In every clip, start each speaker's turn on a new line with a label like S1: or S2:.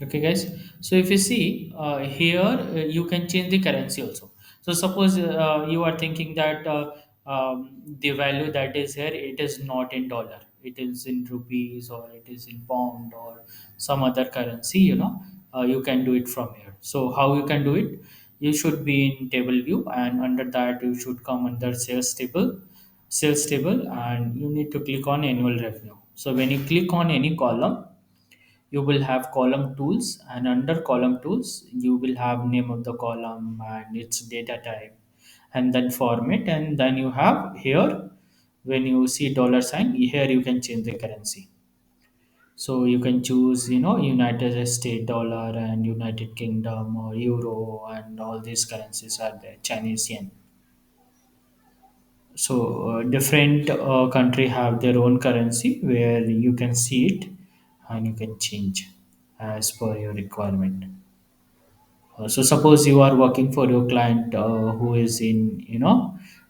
S1: Okay, guys. So if you see here, you can change the currency also. So suppose you are thinking that the value that is here, it is not in dollar, it is in rupees or it is in pound or some other currency. You can do it from here. So how you can do it? You should be in table view, and under that you should come under sales table, and you need to click on annual revenue. So when you click on any column, you will have column tools, and under column tools you will have name of the column and its data type, and then format, and then you have here, when you see dollar sign here, you can change the currency. So you can choose, United States dollar and United Kingdom or euro, and all these currencies are there, Chinese yen. So different country have their own currency where you can see it, and you can change as per your requirement. So suppose you are working for your client who is in,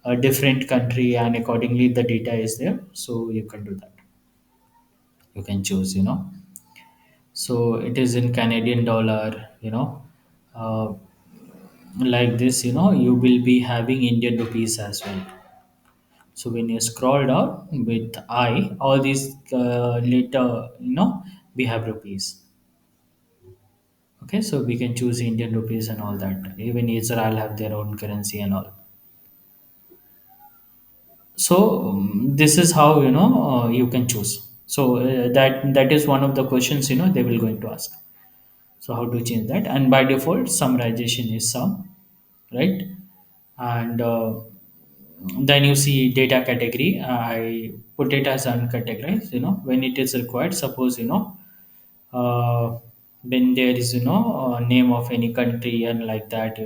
S1: a different country, and accordingly the data is there, so you can do that. You can choose, so it is in Canadian dollar, uh, like this, you will be having Indian rupees as well. So when you scroll down with I, all these later, we have rupees. Okay, so we can choose Indian rupees and all that. Even Israel have their own currency and all. So this is how, you can choose. So that is one of the questions, they will going to ask. So how to change that? And by default, summarization is sum, right? And then you see data category. I put it as uncategorized. When it is required. Suppose, uh, when there is, name of any country and like that,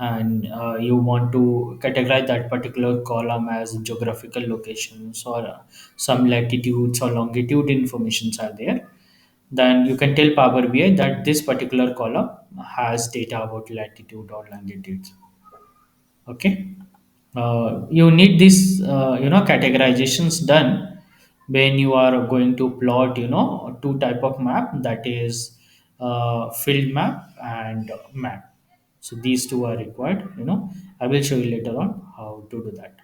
S1: and you want to categorize that particular column as geographical locations, or some latitudes or longitude informations are there, then you can tell Power BI that this particular column has data about latitude or longitude. Okay. You need this, categorizations done when you are going to plot, two type of map, that is field map and map. So these two are required. I will show you later on how to do that.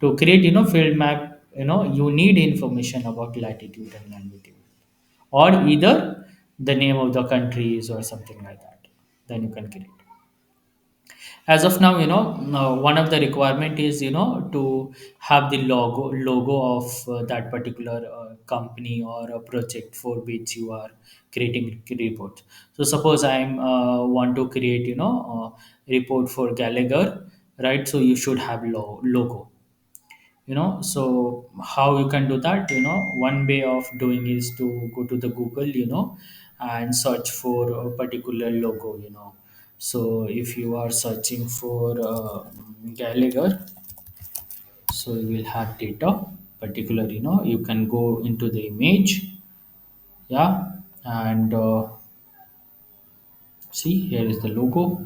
S1: To create, field map, you need information about latitude and longitude, or either the name of the countries or something like that. Then you can create. As of now, one of the requirement is, to have the logo of that particular company or a project for which you are creating report. So suppose I'm want to create, report for Gallagher, right? So you should have logo. So how you can do that? One way of doing is to go to the Google, and search for a particular logo. So if you are searching for Gallagher, so you will have data particular. You can go into the image, yeah, and see, here is the logo,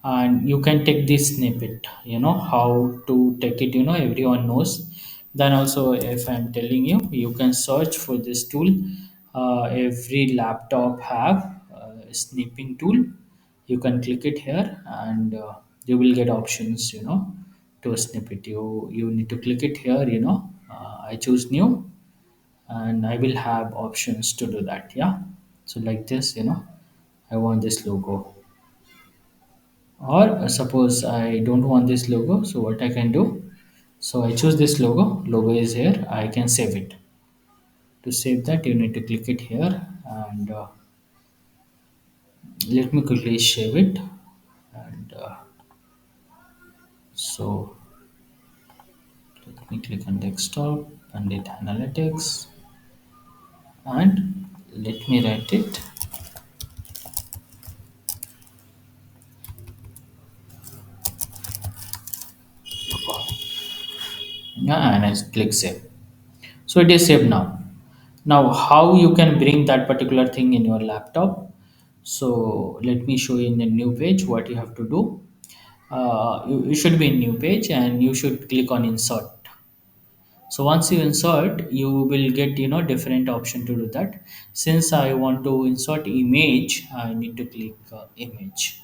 S1: and you can take this snippet. How to take it, everyone knows. Then also, if I'm telling you, you can search for this tool. Every laptop have a snipping tool. You can click it here, and you will get options, to snip it. You need to click it here. I choose new, and I will have options to do that. Yeah. So like this, I want this logo. Or suppose I don't want this logo, so what I can do? So I choose this logo is here, I can save it. To save that, you need to click it here, and let me quickly save it. And so let me click on desktop and hit analytics, and let me write it. Yeah, and I click save. So it is saved now. Now, how you can bring that particular thing in your laptop? So let me show you in the new page what you have to do. You should be in new page, and you should click on insert. So once you insert, you will get different option to do that. Since I want to insert image, I need to click image.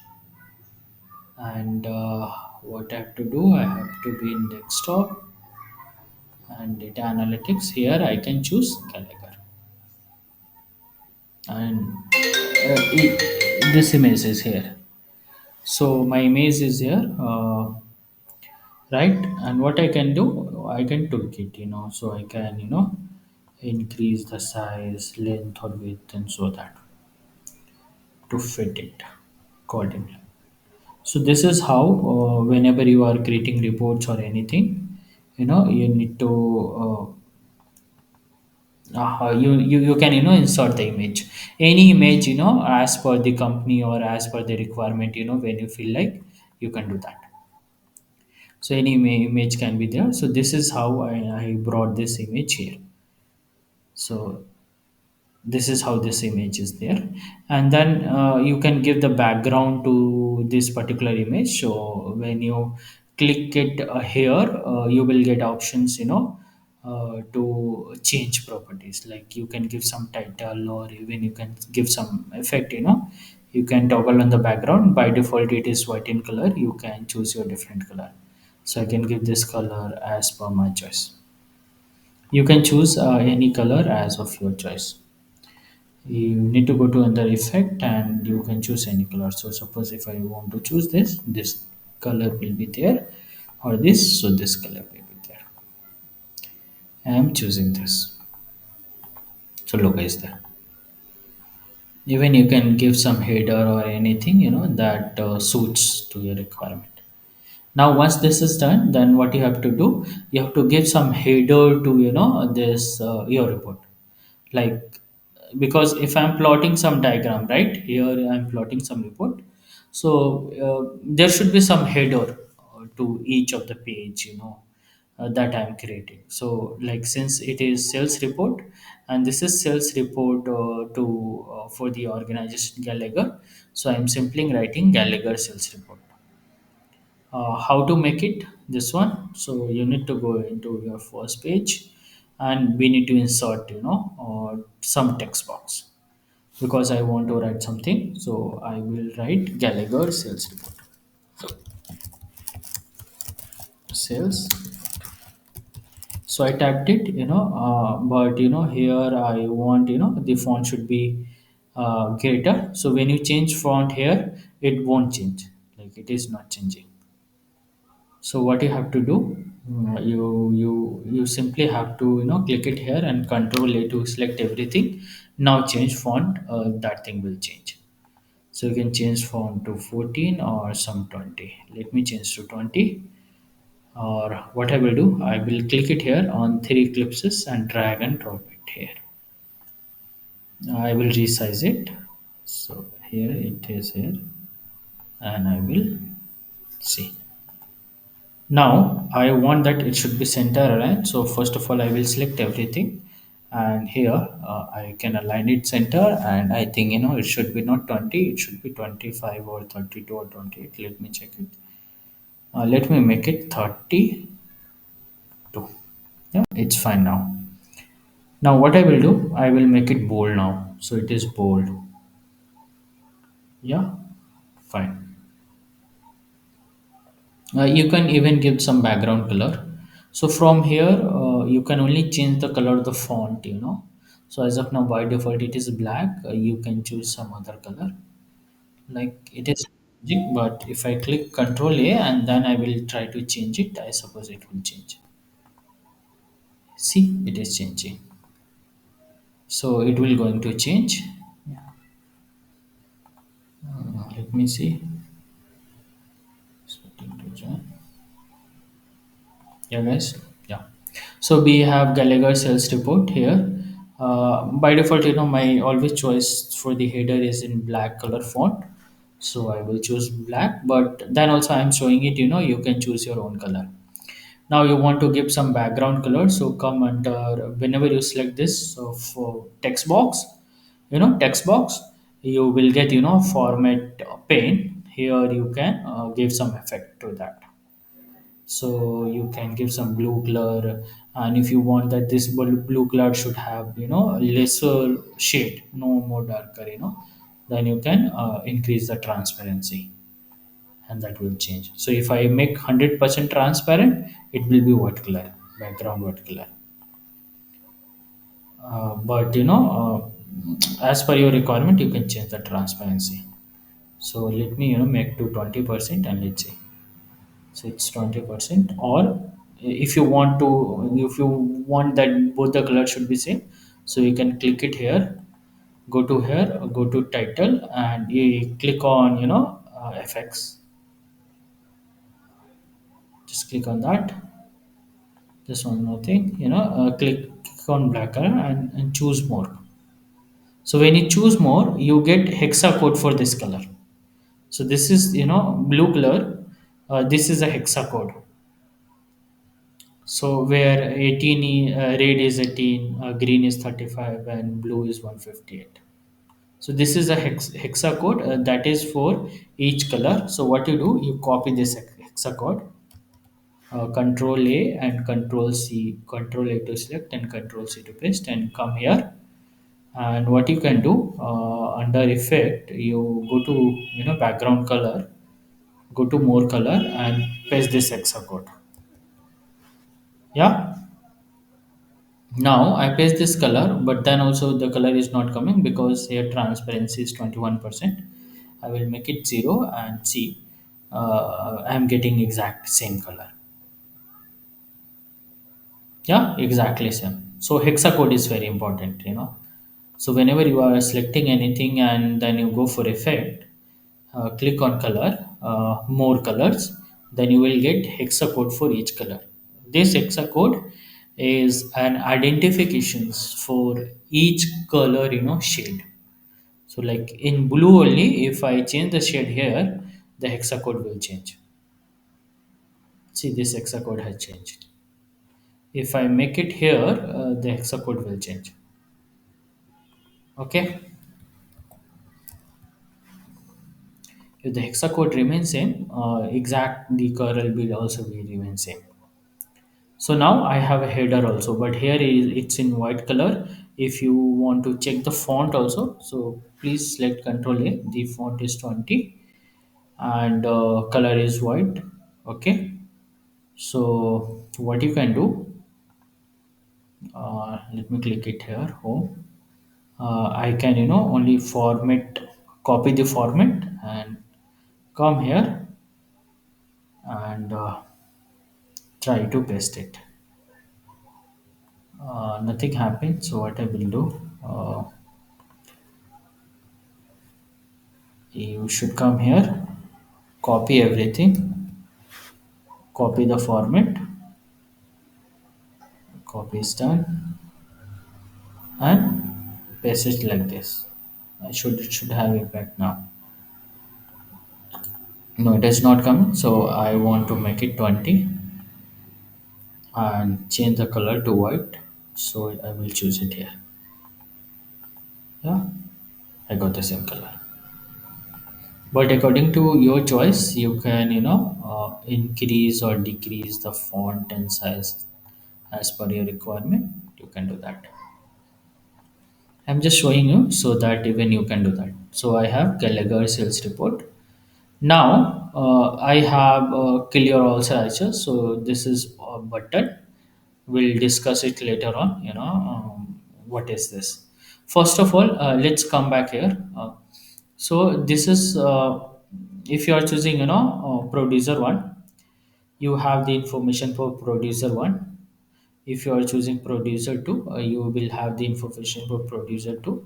S1: And what I have to do, I have to be in desktop and data analytics. Here I can choose Gallagher, and this image is here. So my image is here, right? And what I can do, I can tweak it, so I can increase the size, length or width, and so that to fit it accordingly. So this is how, whenever you are creating reports or anything, you need to you can insert the image, any image, as per the company or as per the requirement, when you feel like, you can do that. So any image can be there. So this is how I brought this image here. So this is how this image is there. And then you can give the background to this particular image. So when you click it here, you will get options, to change properties. Like you can give some title, or even you can give some effect, you can toggle on the background. By default it is white in color, you can choose your different color. So I can give this color as per my choice. You can choose any color as of your choice. You need to go to under effect and you can choose any color. So suppose if I want to choose this color will be there, or this, so this color will be there. I am choosing this. So look is there. Even you can give some header or anything, that suits to your requirement. Now once this is done, then what you have to do, you have to give some header to this your report. Like, because if I'm plotting some diagram, right here I'm plotting some report, so there should be some header to each of the page, that I'm creating. So like, since it is sales report, and this is sales report to for the organization Gallagher, so I'm simply writing Gallagher sales report. How to make it this one, so you need to go into your first page, and we need to insert some text box, because I want to write something, so I will write Gallagher sales report. Sales. So I typed it, but here I want, the font should be greater. So when you change font here, it won't change, like it is not changing. So what you have to do, you simply have to click it here and Control A to select everything. Now change font, that thing will change. So you can change font to 14 or some 20. Let me change to 20. Or what I will do, I will click it here on three ellipses and drag and drop it here. I will resize it. So here it is here, and I will see. Now I want that it should be center aligned. So first of all, I will select everything, and here I can align it center. And I think it should be not 20, it should be 25 or 32 or 28. Let me check it. Let me make it 32. Yeah, it's fine now. Now what I will do, I will make it bold now. So it is bold. Yeah, fine. You can even give some background color. So from here, you can only change the color of the font, So as of now, by default, it is black. You can choose some other color. Like it is changing, but if I click Control A and then I will try to change it, I suppose it will change. See, it is changing. So it will going to change. Let me see. Expecting to join. Yeah, guys. Yeah. So we have Gallagher sales report here. By default, my always choice for the header is in black color font. So I will choose black, but then also I'm showing it, you can choose your own color. Now you want to give some background color. So come under, whenever you select this, so for text box, text box, you will get, format pane. Here you can give some effect to that. So you can give some blue color, and if you want that this blue color should have, lesser shade, no more darker, then you can increase the transparency, and that will change. So if I make 100% transparent, it will be white color, background white color. But as per your requirement, you can change the transparency. So let me make to 20%, and let's see. So it's 20%. Or if you want that both the colors should be same, so you can click it here, go to here, go to title, and you click on FX. Just click on that. Just one more thing, click on black color, and choose more. So when you choose more, you get hexa code for this color. So this is blue color. This is a hexa code. So where 18 red is 18, green is 35, and blue is 158. So this is a hexa code that is for each color. So what you do, you copy this hexa code, Control A and Control C, Control A to select and Control C to paste, and come here. And what you can do, under effect, you go to background color, go to more color, and paste this hexa code. Yeah. Now I paste this color, but then also the color is not coming because here transparency is 21%. I will make it 0 and see. I am getting exact same color. Yeah, exactly same. So hexa code is very important. So whenever you are selecting anything and then you go for effect, click on color, more colors, then you will get hexa code for each color. This hexa code is an identifications for each color, shade. So like in blue only, if I change the shade here, the hexa code will change. See, this hexa code has changed. If I make it here, the hexa code will change. Okay. If the hexa code remains same, exact the curl will also be remain same. So now I have a header also, but here it's in white color. If you want to check the font also, so please select Control A. The font is 20, and color is white. Okay. So what you can do, let me click it here. Home. I can only format, copy the format, and come here and try to paste it. Nothing happened. So what I will do, you should come here, copy everything, copy the format, copy is done, and paste it like this. It should have impact now. No, it is not coming. So I want to make it 20 and change the color to white. So I will choose it here. Yeah, I got the same color. But according to your choice, you can increase or decrease the font and size as per your requirement. You can do that. I'm just showing you so that even you can do that. So I have Gallagher sales report. Now I have clear all searches. So this is a button. We'll discuss it later on. What is this? First of all, let's come back here. So this is if you are choosing producer one, you have the information for producer one. If you are choosing producer 2, you will have the information for producer 2.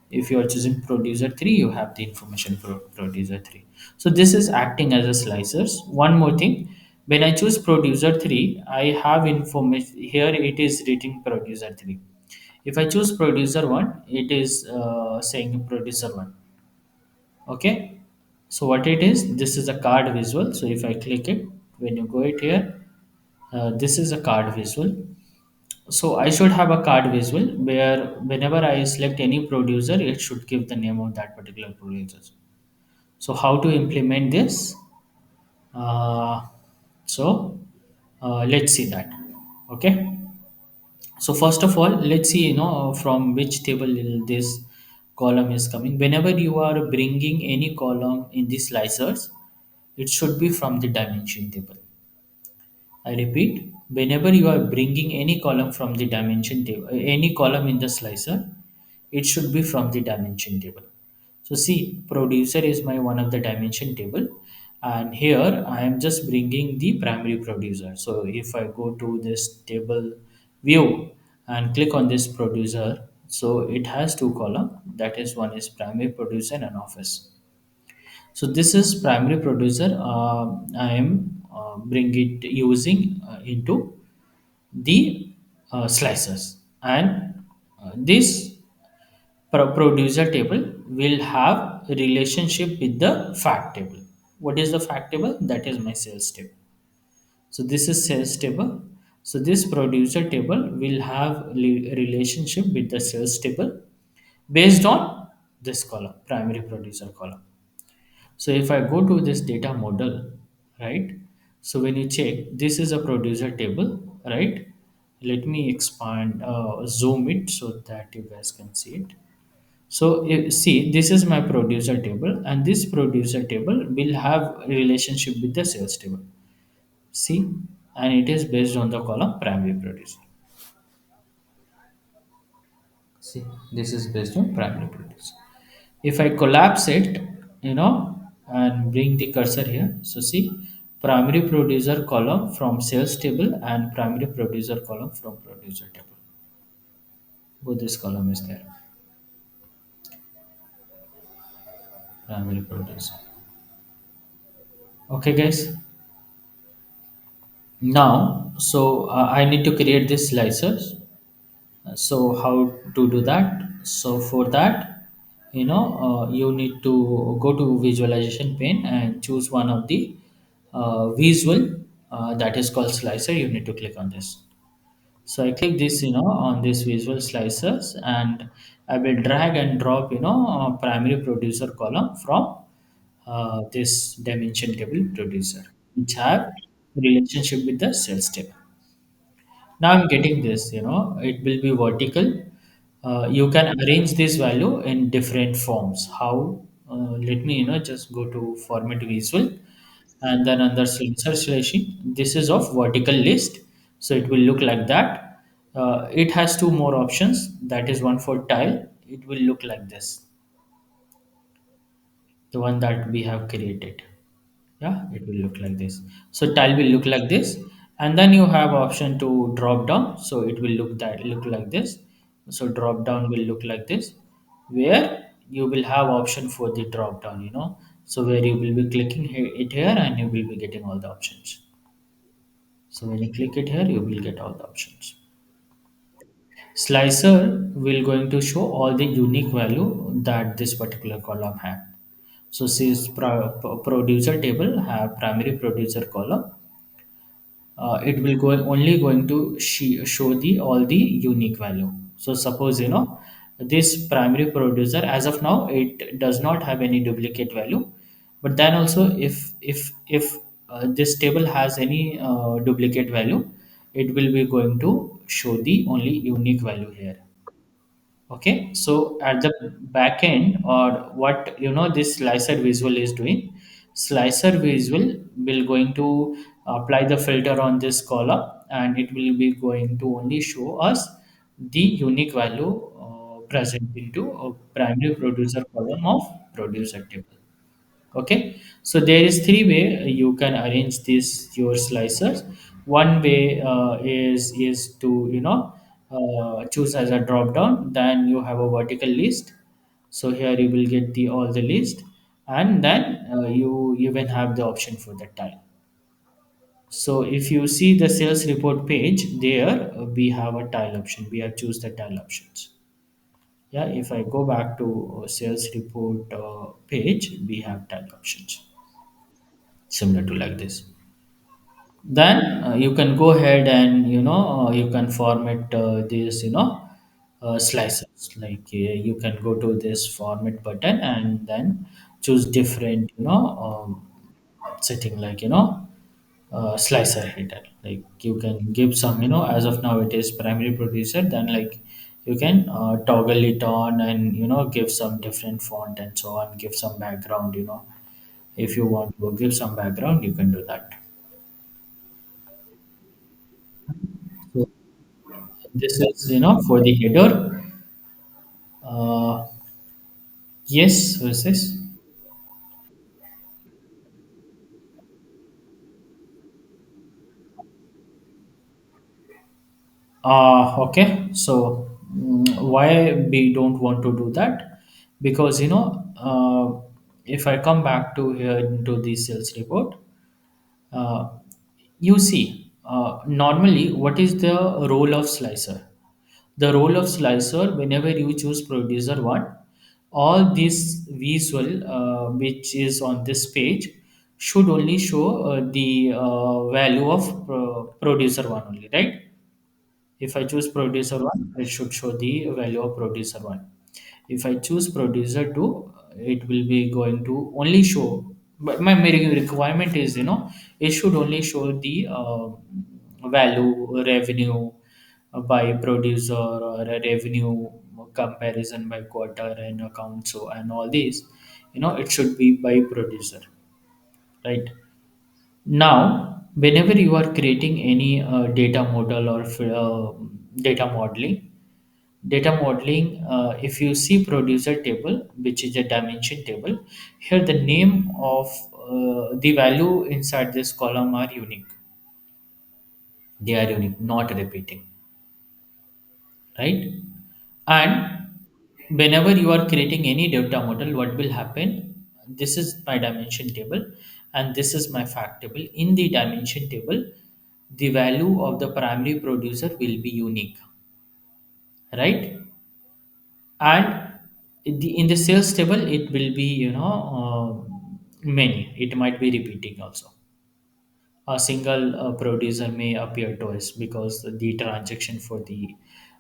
S1: If you are choosing producer 3, you have the information for producer 3. So this is acting as a slicers. One more thing, when I choose producer 3, I have information here, it is written producer 3. If I choose producer 1, it is saying producer 1. Okay. So what it is, this is a card visual. So if I click it, when you go it here, this is a card visual. So I should have a card visual where whenever I select any producer, it should give the name of that particular producer. So how to implement this? Uh, so Let's see that. Okay. So first of all, let's see, from which table this column is coming. Whenever you are bringing any column in the slicers, it should be from the dimension table. I repeat, whenever you are bringing any column from the dimension table, any column in the slicer, it should be from the dimension table. So see, producer is my one of the dimension table, and here I am just bringing the primary producer. So if I go to this table view and click on this producer, so it has two column. That is, one is primary producer and office. So this is primary producer. I am bring it using into the slices, and this producer table will have a relationship with the fact table. What is the fact table? That is my sales table. So this is sales table. So this producer table will have relationship with the sales table based on this column, primary producer column. So if I go to this data model, right? So when you check, this is a producer table, right? Let me expand, zoom it so that you guys can see it. So see, this is my producer table, and this producer table will have a relationship with the sales table. See, and it is based on the column primary producer. See, this is based on primary producer. If I collapse it, and bring the cursor here, so see, primary producer column from sales table and primary producer column from producer table. Both this column is there, primary producer. Okay, guys. Now, so I need to create this slicers. So how to do that? So for that, you need to go to visualization pane and choose one of the visual that is called slicer. You need to click on this. So I click this, on this visual slicers, and I will drag and drop, primary producer column from this dimension table producer, which have relationship with the sales table. Now I'm getting this, it will be vertical. You can arrange this value in different forms. How? Let me, just go to format visual, and then under sensor selection, this is of vertical list. So it will look like that. It has two more options. That is one for tile. It will look like this, the one that we have created. Yeah, it will look like this. So tile will look like this, and then you have option to drop down, so it will look like this. So drop down will look like this, where you will have option for the drop down, so where you will be clicking it here, and you will be getting all the options. So when you click it here, you will get all the options. Slicer will going to show all the unique value that this particular column have. So since producer table have primary producer column, it will go only going to show the all the unique value. So suppose, this primary producer, as of now it does not have any duplicate value, but then also if this table has any duplicate value, it will be going to show the only unique value here. Okay, so at the back end, or what, this slicer visual is doing, slicer visual will going to apply the filter on this column, and it will be going to only show us the unique value present into a primary producer column of producer table. Okay, so there is three way you can arrange this your slicers. One way is to, choose as a drop down. Then you have a vertical list, so here you will get the all the list, and then you even have the option for the tile. So if you see the sales report page there, we have a tile option. We have choose the tile options. Yeah, if I go back to sales report page, we have tile options similar to like this. Then you can go ahead and, you can format this, slices. Like you can go to this format button and then choose different, setting, like, slicer header. Like you can give some, as of now it is primary producer, then like you can toggle it on and give some different font and so on, give some background. If you want to give some background, you can do that. So this is for the header. uh, yes, who is this? Okay, so why we don't want to do that? Because if I come back to here into the sales report, uh, you see, normally what is the role of slicer? The role of slicer, whenever you choose producer one, all this visual which is on this page should only show the value of producer one only, right? If I choose producer one, it should show the value of producer one. If I choose producer two, it will be going to only show. But my requirement is, it should only show the value revenue by producer or a revenue comparison by quarter and account, so and all these. It should be by producer, right? Now, whenever you are creating any data model or data modeling, if you see producer table, which is a dimension table, here the name of the value inside this column are unique. They are unique, not repeating, right? And whenever you are creating any data model, what will happen? This is my dimension table, and this is my fact table. In the dimension table, the value of the primary producer will be unique, right? And in the sales table, it will be many. It might be repeating also. A single producer may appear twice because the transaction for the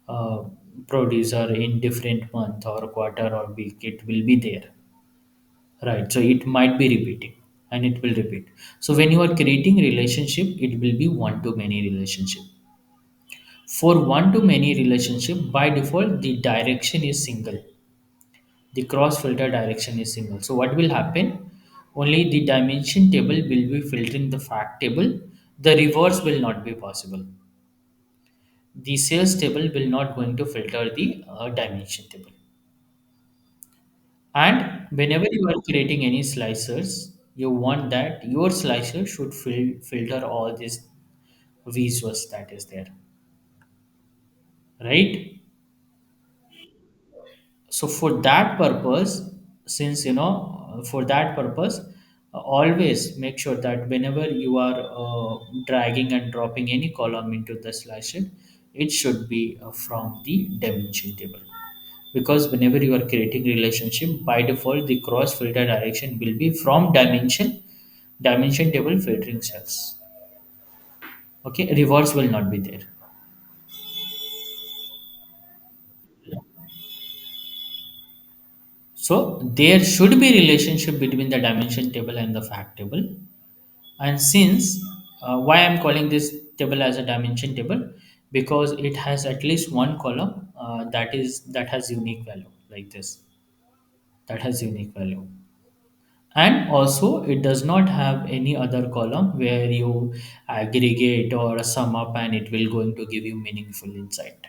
S1: uh, producer in different month or quarter or week, it will be there, right? So it might be repeating, and it will repeat. So when you are creating relationship, it will be one to many relationship. For one to many relationship, by default the direction is single. The cross filter direction is single. So what will happen? Only the dimension table will be filtering the fact table. The reverse will not be possible. The sales table will not going to filter the dimension table. And whenever you are creating any slicers, you want that your slicer should filter all these visuals that is there, right? So for that purpose, since for that purpose, always make sure that whenever you are dragging and dropping any column into the slicer, it should be from the dimension table. Because whenever you are creating relationship, by default the cross filter direction will be from dimension table filtering cells. Okay, reverse will not be there. So there should be relationship between the dimension table and the fact table. And since why I'm calling this table as a dimension table, because it has at least one column that has unique value, like this, that has unique value. And also it does not have any other column where you aggregate or sum up and it will going to give you meaningful insight.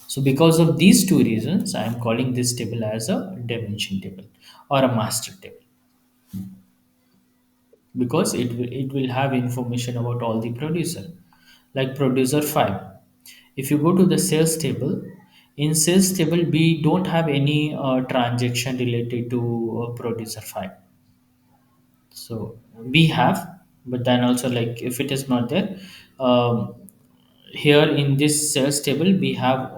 S1: So because of these two reasons, I am calling this table as a dimension table or a master table, because it will have information about all the producer, like producer 5. If you go to the sales table, in sales table we don't have any transaction related to producer 5. So we have, but then also, like if it is not there, um, here in this sales table we have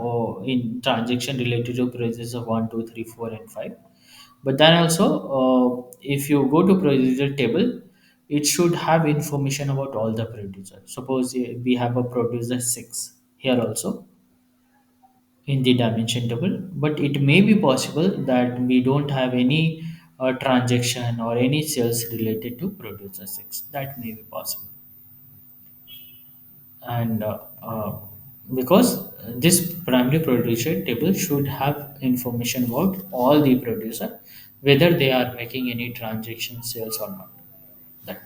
S1: in transaction related to prices of 1 2 3 4 and 5. But then also, if you go to producer table, it should have information about all the producers. Suppose we have a producer 6 here also in the dimension table, but it may be possible that we don't have any a transaction or any sales related to producer 6. That may be possible. And because this primary producer table should have information about all the producer, whether they are making any transaction sales or not. That.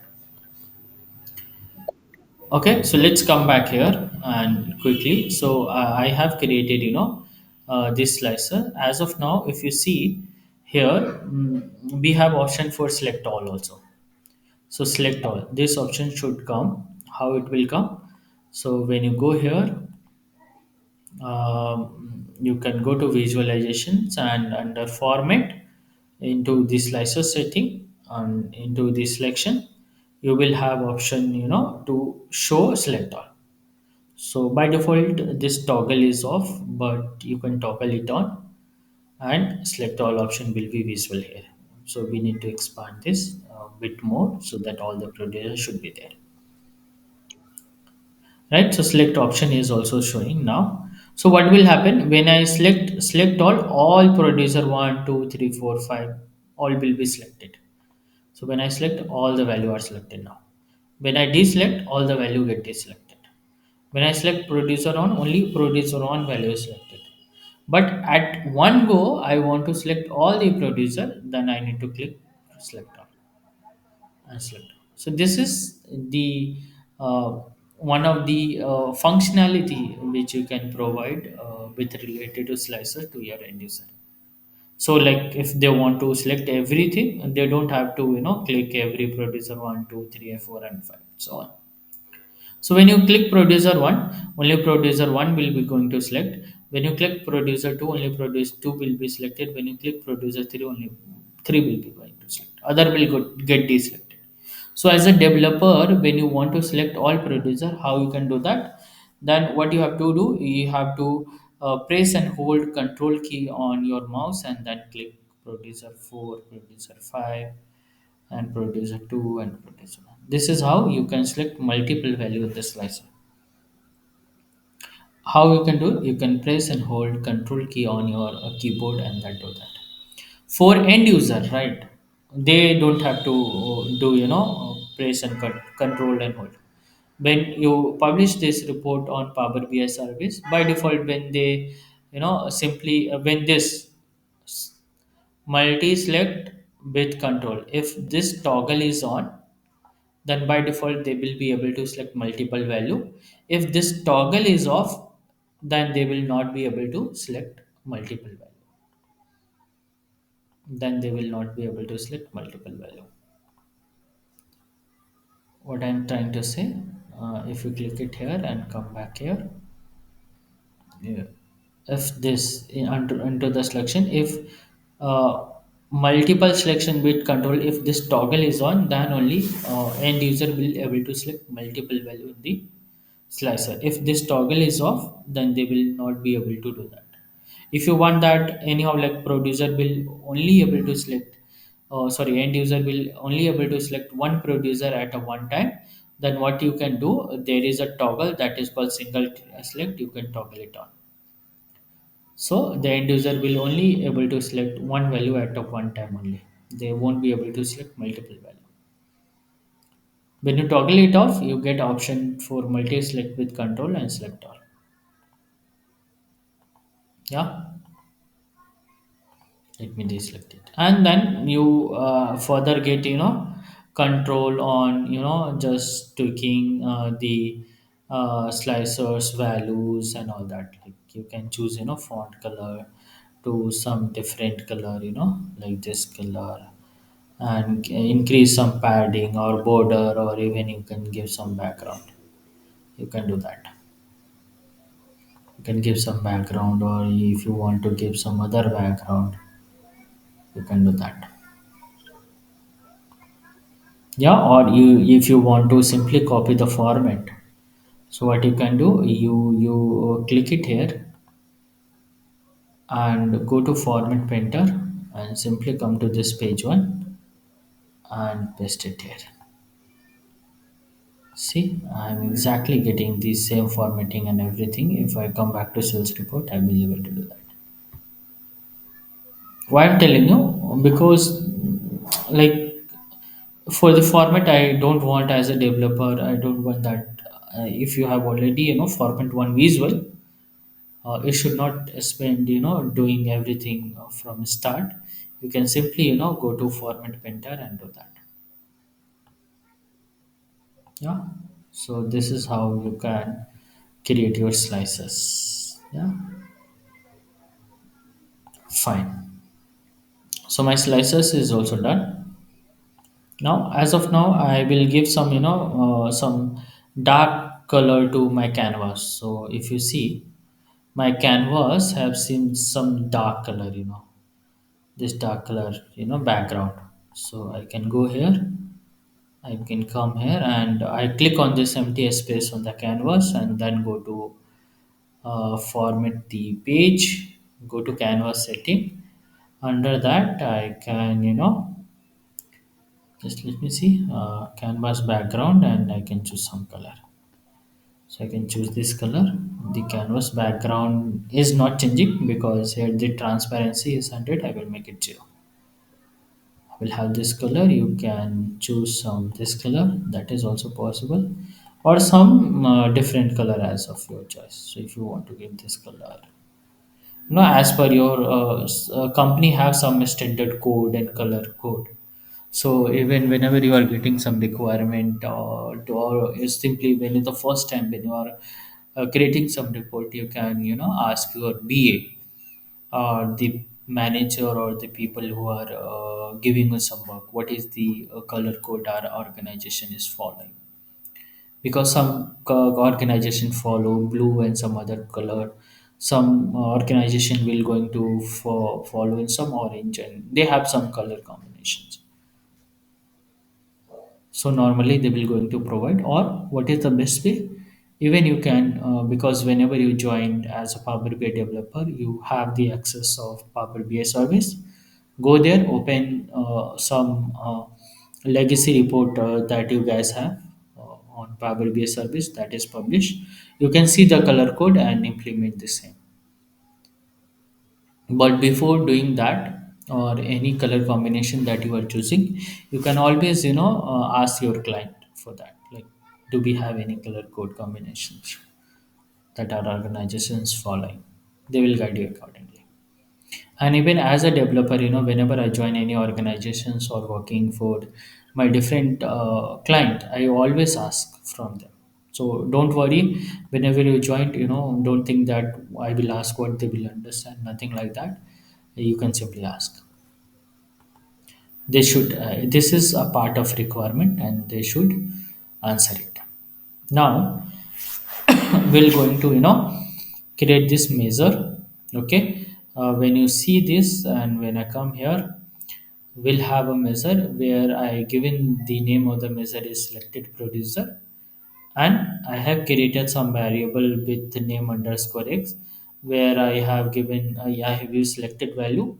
S1: Okay, so let's come back here and quickly. So I have created, this slicer. As of now, if you see here, we have option for select all also. So select all. This option should come. How it will come? So when you go here, you can go to visualizations and under format into the slicer setting and into the selection, you will have option to show select all. So by default, this toggle is off, but you can toggle it on and select all option will be visible here. So we need to expand this a bit more so that all the producers should be there. Right? So select option is also showing now. So what will happen when I select all producer one, 2, 3, 4, 5, all will be selected. So when I select, all the value are selected now. When I deselect, all the value get deselected. When I select producer on, only producer on value is selected. But at one go, I want to select all the producer, then I need to click select all and select all. So this is the one of the functionality which you can provide with related to slicer to your end user. So like if they want to select everything, they don't have to click every producer one, 2, 3, 4, and 5, so on. So when you click producer one, only producer one will be going to select. When you click producer two, only producer two will be selected. When you click producer three, only three will be going to select. Other will get deselected. So as a developer, when you want to select all producer, how you can do that? Then what you have to do, you have to press and hold control key on your mouse and then click producer 4, producer 5, and producer 2 and producer 1. This is how you can select multiple value in the slicer. How you can do, you can press and hold control key on your keyboard and then do that. For end user, right, they don't have to do press and control and hold. When you publish this report on Power BI service, by default, when they simply when this multi select with control, if this toggle is on, then by default they will be able to select multiple value. If this toggle is off, then they will not be able to select multiple value. Then they will not be able to select multiple value. What I'm trying to say, if you click it here and come back here, yeah. If this into the selection, if multiple selection with control, if this toggle is on, then only end user will able to select multiple value in the slicer. If this toggle is off, then they will not be able to do that. If you want that anyhow, like producer will only able to select, sorry, end user will only able to select one producer at a one time, then what you can do, there is a toggle that is called single select, you can toggle it on. So the end user will only able to select one value at a one time only. They won't be able to select multiple value. When you toggle it off, you get option for multi-select with control and select all. Yeah, let me deselect it. And then you further get control on just tweaking the slicers values and all that. Like you can choose font color to some different color, like this color, and increase some padding or border, or even you can give some background. You can do that. You can give some background, or if you want to give some other background, you can do that. Yeah, or you, if you want to simply copy the format, so what you can do, you click it here and go to format painter and simply come to this page one and paste it here. See, I'm exactly getting the same formatting and everything. If I come back to sales report, I will be able to do that. Why I'm telling you, because like for the format, I don't want, as a developer, I don't want that. If you have already format one visual, you should not spend doing everything from start. You can simply go to format painter and do that. Yeah. So this is how you can create your slices. Yeah. Fine. So my slices is also done. Now, as of now, I will give some some dark color to my canvas. So if you see, my canvas have seen some dark color, this dark color, background. So I can go here, I can come here, and I click on this empty space on the canvas, and then go to format the page, go to canvas setting. Under that, I can just let me see canvas background, and I can choose some color. So I can choose this color. The canvas background is not changing because here the transparency is 100. I will make it 0. I will have this color. You can choose some this color. That is also possible, or some different color as of your choice. So if you want to give this color, as per your company have some standard code and color code. So even whenever you are getting some requirement, or is simply when it's the first time when you are creating some report, you can ask your BA or the manager or the people who are giving us some work, what is the color code our organization is following, because some organization follow blue and some other color, some organization will going to follow in some orange, and they have some color combinations. So normally they will going to provide, or what is the best way, even you can because whenever you join as a Power BI developer, you have the access of Power BI service. Go there, open some legacy report that you guys have on Power BI service that is published. You can see the color code and implement the same. But before doing that, or any color combination that you are choosing, you can always ask your client for that, like, do we have any color code combinations that our organizations following? They will guide you accordingly. And even as a developer, whenever I join any organizations or working for my different client, I always ask from them. So don't worry, whenever you join, don't think that I will ask what they will understand, nothing like that. You can simply ask. They should this is a part of requirement, and they should answer it. Now we're going to create this measure. Okay. When you see this, and when I come here, we'll have a measure where I given the name of the measure is selected producer, and I have created some variable with the name underscore x, where I have given I have used selected value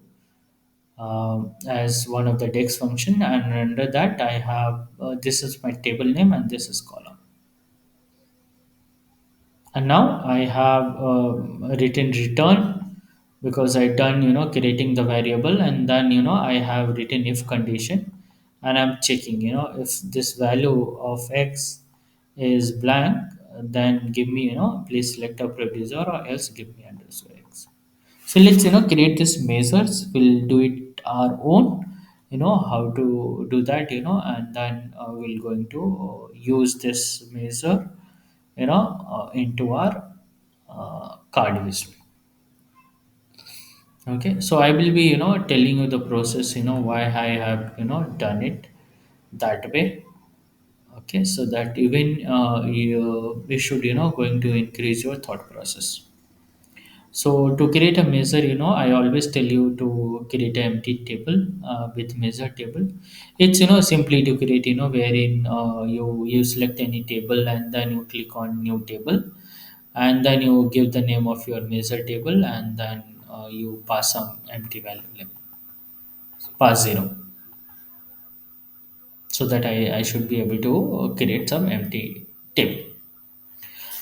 S1: as one of the dex function, and under that I have this is my table name and this is column. And now I have written return, because I done creating the variable, and then I have written if condition, and I'm checking if this value of x is blank, then give me please select a producer, or else give me underscore x. So let's create this measures. We'll do it our own. How to do that. And then we'll going to use this measure. Into our card visual. Okay. So I will be telling you the process. Why I have done it that way. Okay. So that even you should going to increase your thought process. So to create a measure, I always tell you to create an empty table with measure table. It's simply to create wherein you select any table, and then you click on new table, and then you give the name of your measure table, and then you pass some empty value, like pass 0, so that I should be able to create some empty table,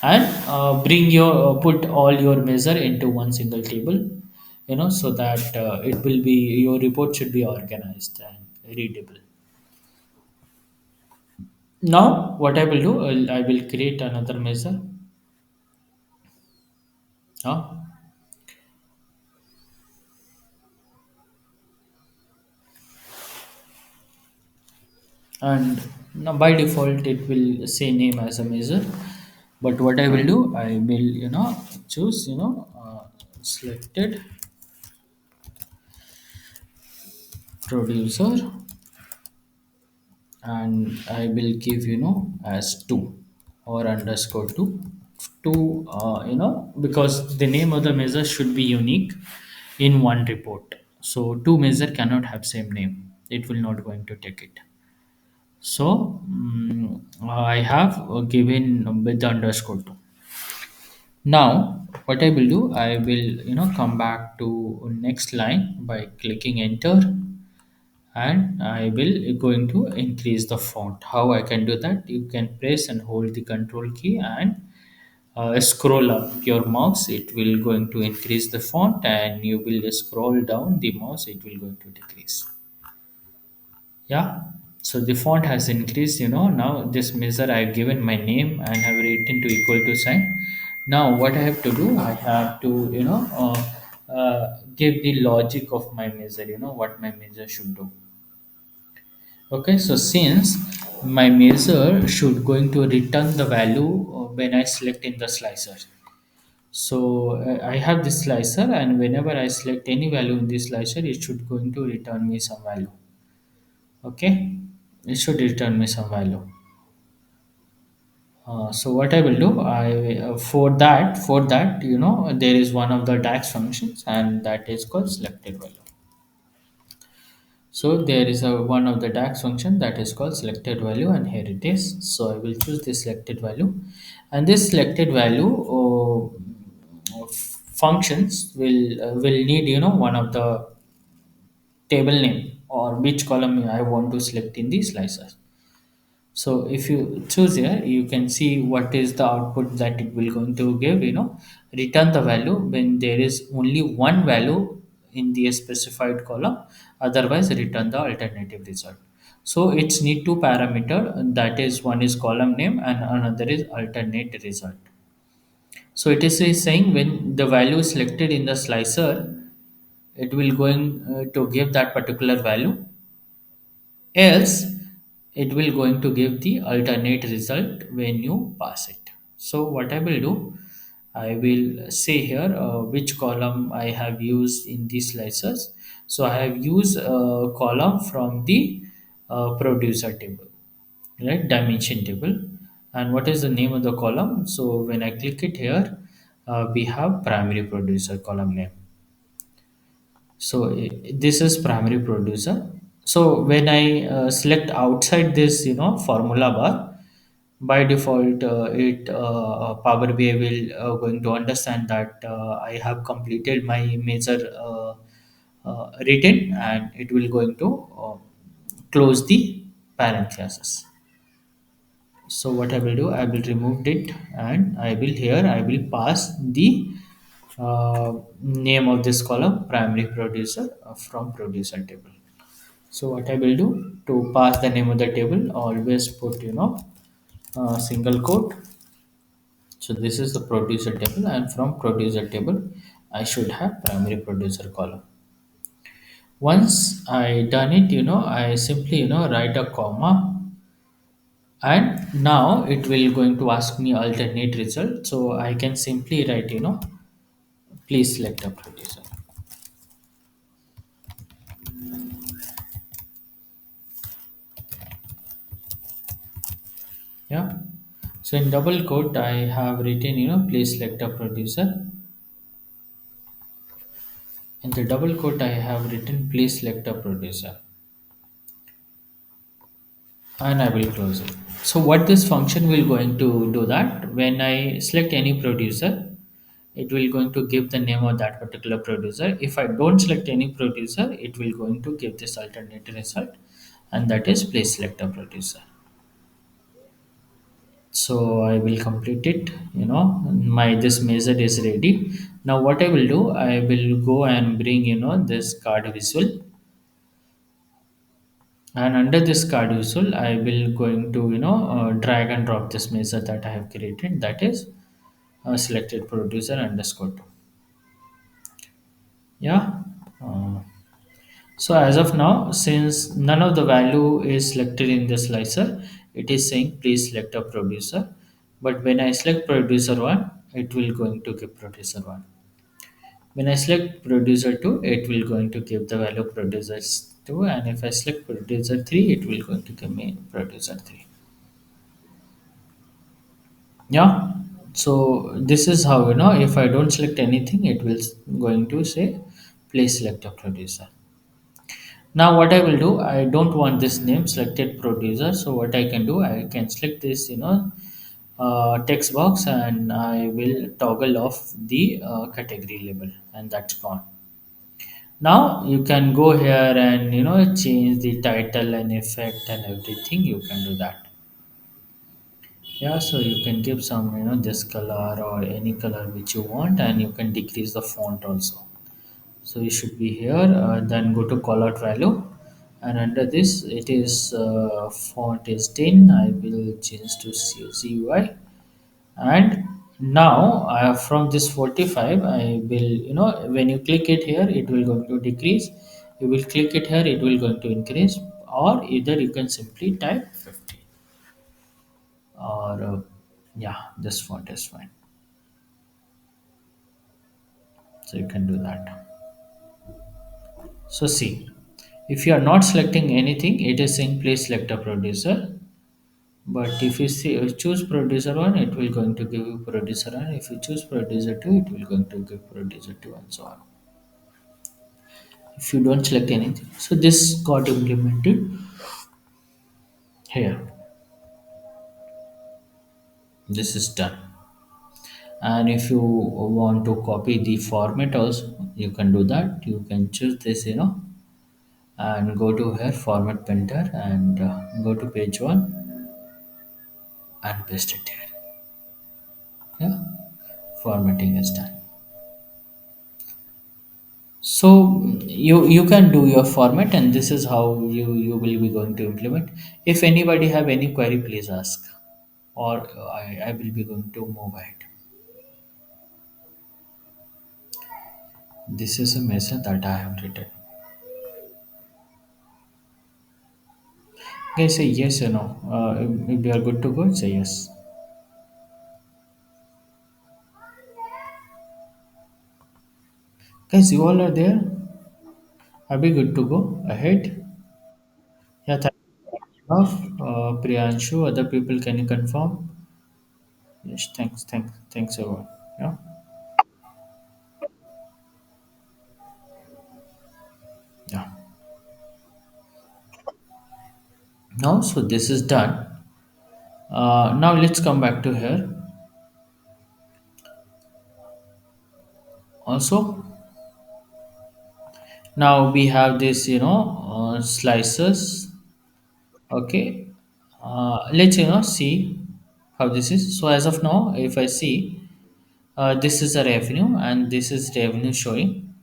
S1: and bring your put all your measure into one single table, so that it will be your report should be organized, and readable. Now what I will do, I will create another measure. uh, and now by default it will say name as a measure, but what I will do, I will choose selected producer, and I will give as 2 or underscore 2 because the name of the measure should be unique in one report. So two measure cannot have same name. It will not going to take it. So I have given with the underscore 2. Now what I will do, I will come back to next line by clicking enter, and I will going to increase the font. How I can do that? You can press and hold the control key and scroll up your mouse. It will going to increase the font, and you will scroll down the mouse. It will going to decrease. Yeah. So the font has increased. Now this measure I have given my name and have written to equal to sign. Now what I have to do? I have to give the logic of my measure. What my measure should do. Okay, so since my measure should going to return the value when I select in the slicer. So I have this slicer, and whenever I select any value in this slicer, it should going to return me some value. Okay, it should return me some value. So what I will do, I for that there is one of the DAX functions, and that is called selected value. So there is a one of the DAX function that is called selected value, and here it is. So I will choose this selected value, and this selected value functions will need one of the table name or which column I want to select in the slicer. So if you choose here, you can see what is the output that it will going to give. Return the value when there is only one value in the specified column. Otherwise, return the alternative result. So it's need two parameter. That is, one is column name and another is alternate result. So it is saying when the value is selected in the slicer, it will going to give that particular value, else it will going to give the alternate result when you pass it. So what I will do, I will say here which column I have used in these slices. So I have used a column from the producer table, right, dimension table. And what is the name of the column? So when I click it here, we have primary producer column name. So this is primary producer. So when I select outside this formula bar, by default it Power BI will going to understand that I have completed my measure written, and it will going to close the parent classes. So what I will do, I will remove it, and I will pass the name of this column primary producer from producer table. So what I will do, to pass the name of the table, always put single quote. So this is the producer table, and from producer table I should have primary producer column. Once I done it, I simply write a comma, and now it will going to ask me alternate result. So I can simply write please select a producer. Yeah. So in double quote I have written please select a producer. In the double quote, I have written please select a producer, and I will close it. So what this function will going to do, that when I select any producer, it will going to give the name of that particular producer. If I don't select any producer, it will going to give this alternate result, and that is please select a producer. So I will complete it. My this measure is ready. Now what I will do, I will go and bring this card visual. And under this card visual, I will going to drag and drop this measure that I have created. That is selected producer underscore two. Yeah. Uh, so as of now, since none of the value is selected in the slicer, it is saying please select a producer. But when I select producer one, it will going to give producer one. When I select producer 2, it will going to give the value producer 2, and if I select producer 3, it will going to give me producer 3. Yeah. So this is how if I don't select anything, it will going to say please select a producer. Now what I will do, I don't want this name selected producer. So what I can do, I can select this text box, and I will toggle off the category label, and that's gone. Now you can go here and change the title and effect and everything. You can do that. Yeah, so you can give some this color or any color which you want, and you can decrease the font also. So you should be here. Then go to callout value, and under this it is font is 10. I will change to CUI. And now from this 45, I will when you click it here, it will going to decrease. You will click it here, it will going to increase. Or either you can simply type 50, or yeah, this font is fine, so you can do that. So see, if you are not selecting anything, it is saying please select a producer. But if you see choose producer one, it will going to give you producer one. If you choose producer two, it will going to give producer two, and so on. If you don't select anything, so this got implemented here. This is done. And if you want to copy the format also, you can do that. You can choose this and go to here format painter, and go to page one and paste it here. Yeah, formatting is done. So you can do your format, and this is how you will be going to implement. If anybody have any query, please ask, or I will be going to move ahead. This is a message that I have written. Guys, say yes or no. If you are good to go, say yes. Guys, you all are there. Are we good to go ahead? Yeah, thank you. Priyanshu, other people, can you confirm? Yes, thanks, everyone. Yeah, yeah. Now, so this is done. Now let's come back to here. Also, now we have this, slices. Okay, let's see how this is. So as of now, if I see, this is a revenue, and this is revenue showing.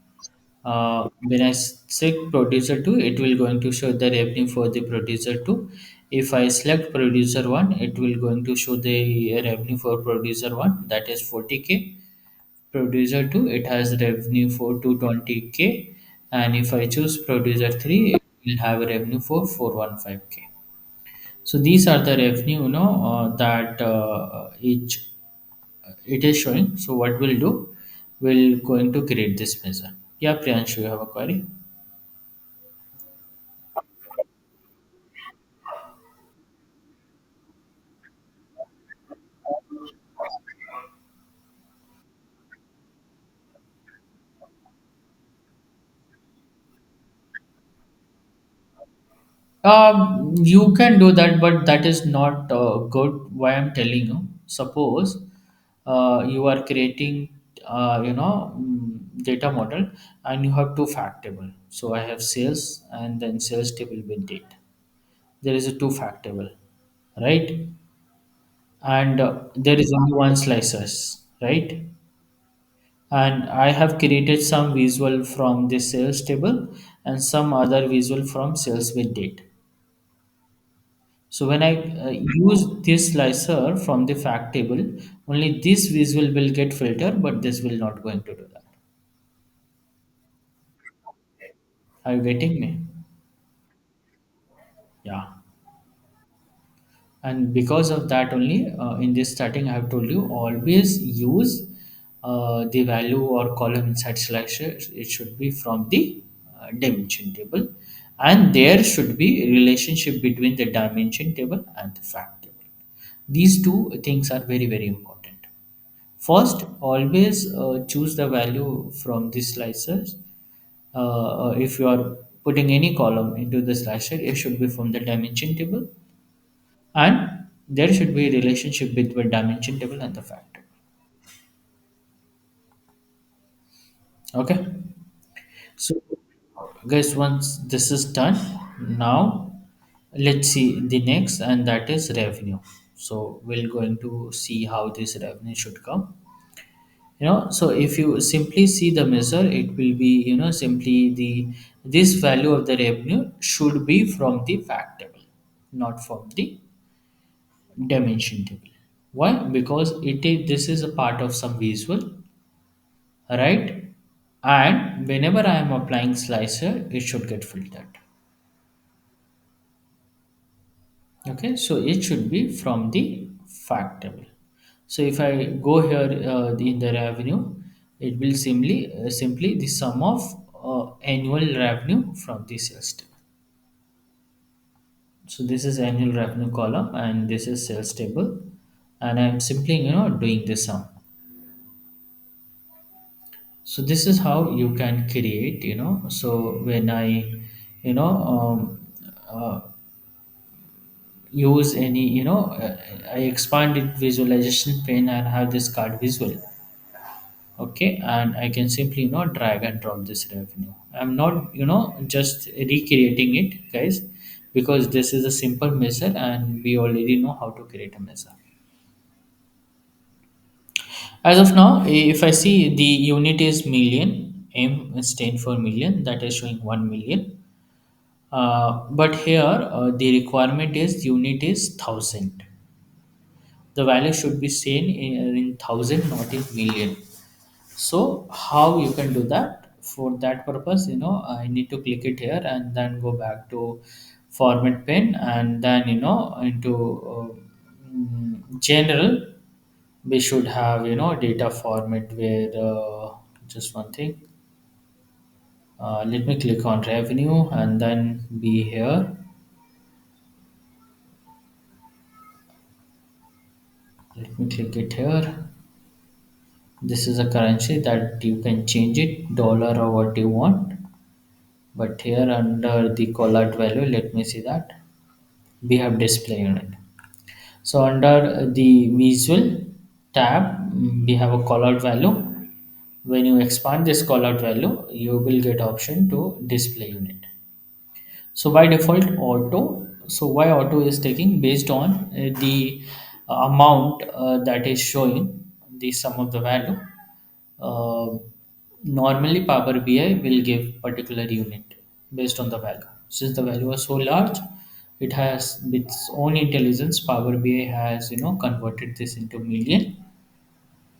S1: When I select producer 2, it will going to show the revenue for the producer 2. If I select producer 1, it will going to show the revenue for producer 1, that is 40K. Producer 2, it has revenue for 220K. And if I choose producer 3, it will have revenue for 415K. So these are the revenue that each it is showing. So what we'll do, we'll going to create this measure. Yeah, Priyanshu, you have a query? You can do that, but that is not good. Why I'm telling you? Suppose you are creating, data model, and you have two fact table. So I have sales, and then sales table with date. There is a two fact table, right? And there is only one slices, right? And I have created some visual from the sales table and some other visual from sales with date. So when I use this slicer from the fact table, only this visual will get filtered, but this will not going to do that. Are you getting me? Yeah. And because of that only, in this starting I have told you, always use the value or column inside slicer, it should be from the dimension table, and there should be a relationship between the dimension table and the fact table. These two things are very very important. First, always choose the value from the slicers. If you are putting any column into the slicer, it should be from the dimension table, and there should be a relationship between dimension table and the fact table. Okay. So guys, once this is done, now let's see the next, and that is revenue. So we're going to see how this revenue should come. So if you simply see the measure, it will be, simply the this value of the revenue should be from the fact table, not from the dimension table. Why? Because this is a part of some visual, right? And whenever I am applying slicer, it should get filtered. Okay, so it should be from the fact table. So if I go here in the revenue, it will simply the sum of annual revenue from the sales table. So this is annual revenue column, and this is sales table, and I'm simply doing the sum. So this is how you can create. So when I you know uh, use any I expand it visualization pane and have this card visual. Okay, and I can simply drag and drop this revenue. I'm not just recreating it, guys, because this is a simple measure and we already know how to create a measure. As of now, if I see the unit is million, m stand for million, that is showing 1 million. But here the requirement is unit is 1000. The value should be seen in thousand, not in million. So how you can do that? For that purpose, I need to click it here and then go back to format pen, and then into general, we should have data format where just one thing. Let me click on revenue and then be here. Let me click it here. This is a currency that you can change it dollar or what you want. But here under the callout value, let me see that we have display unit. So under the visual tab, we have a callout value. When you expand this callout value, you will get option to display unit. So by default auto. So why auto is taking based on the amount that is showing the sum of the value. Uh, Normally Power BI will give particular unit based on the value. Since the value was so large, it has with its own intelligence. Power BI has converted this into million.